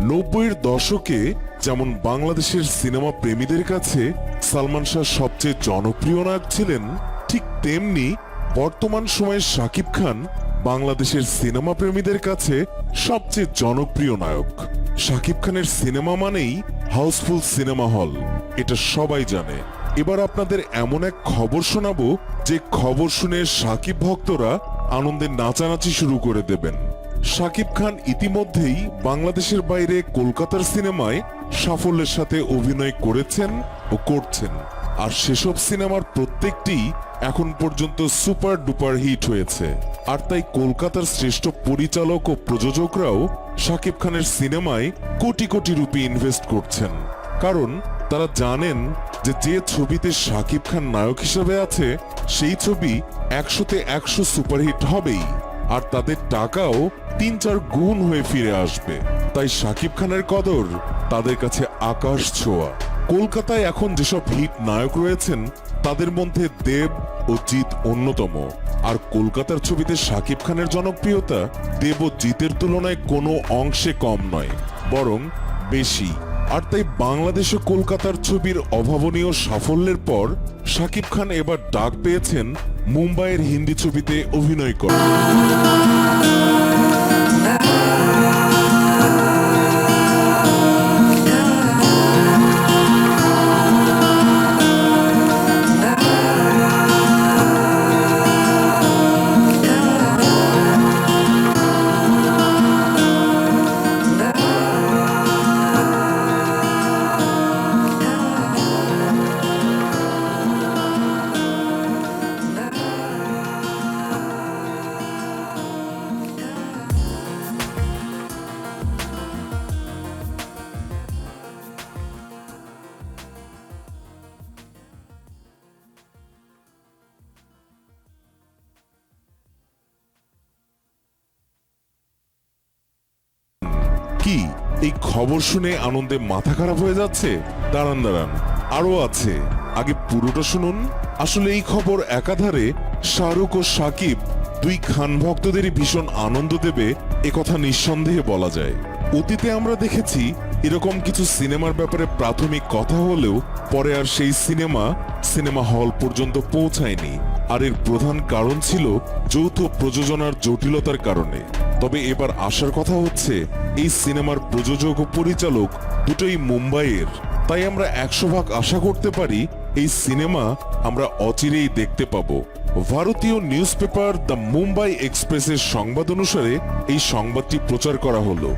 90-এর দশকে যেমন বাংলাদেশের সিনেমা প্রেমীদের কাছে সালমান শাহ সবচেয়ে জনপ্রিয় নায়ক ছিলেন, ঠিক তেমনি বর্তমান সময়ে শাকিব খান বাংলাদেশের সিনেমা প্রেমীদের কাছে সবচেয়ে জনপ্রিয় নায়ক। শাকিব খানের সিনেমা মানেই হাউসফুল সিনেমা হল, এটা সবাই জানে। এবার আপনাদের এমন এক খবর শোনাবো যে খবর শুনে শাকিব ভক্তরা আনন্দে নাচানাচি শুরু করে দেবেন। শাকিব খান ইতিমধ্যেই বাংলাদেশের বাইরে কলকাতার সিনেমায় সাফল্যের সাথে অভিনয় করেছেন ও করছেন, আর সেসব সিনেমার প্রত্যেকটি এখন পর্যন্ত সুপার ডুপার হিট হয়েছে। আর তাই কলকাতার শ্রেষ্ঠ পরিচালক ও প্রযোজকরাও শাকিব খানের সিনেমায় কোটি কোটি রুপি ইনভেস্ট করছেন, কারণ তারা জানেন যে ছবিতে শাকিব খান নায়ক হিসেবে আছে সেই ছবি 100-তে 100 সুপারহিট হবেই, আর তাদের টাকাও 3-4 গুণ হয়ে ফিরে আসবে। তাই শাকিব খানের কদর তাদের কাছে আকাশ ছোঁয়া। কলকাতায় এখন যেসব হিট নায়ক রয়েছেন তাদের মধ্যে দেব ও জিৎ অন্যতম, আর কলকাতার ছবিতে শাকিব খানের জনপ্রিয়তা দেব ও জিতের তুলনায় কোনো অংশে কম নয়, বরং বেশি। আর তাই বাংলাদেশ ও কলকাতার ছবির অভাবনীয় সাফল্যের পর শাকিব খান এবার ডাক পেয়েছেন মুম্বাইয়ের হিন্দি ছবিতে অভিনয় করার। কি এই খবর শুনে আনন্দে মাথা খারাপ হয়ে যাচ্ছে? দাঁড়ান, আরো আছে, আগে পুরোটা শুনুন। আসলে এই খবর একাধারে শাহরুখ ও শাকিব দুই খান ভক্তদেরই ভীষণ আনন্দ দেবে একথা নিঃসন্দেহে বলা যায়। অতীতে আমরা দেখেছি এরকম কিছু সিনেমার ব্যাপারে প্রাথমিক কথা হলেও পরে আর সেই সিনেমা হল পর্যন্ত পৌঁছায়নি, আর এর প্রধান কারণ ছিল যৌথ প্রযোজনার জটিলতার কারণে। তবে এবার আসার কথা হচ্ছে এই সিনেমার প্রযোজক ও পরিচালক দুটোই মুম্বাইয়ের, তাই আমরা 100% আশা করতে পারি এই সিনেমা আমরা অচিরেই দেখতে পাবো। ভারতীয় নিউজ পেপার দ্য মুম্বাই এক্সপ্রেসের সংবাদ অনুসারে এই সংবাদটি প্রচার করা হলো।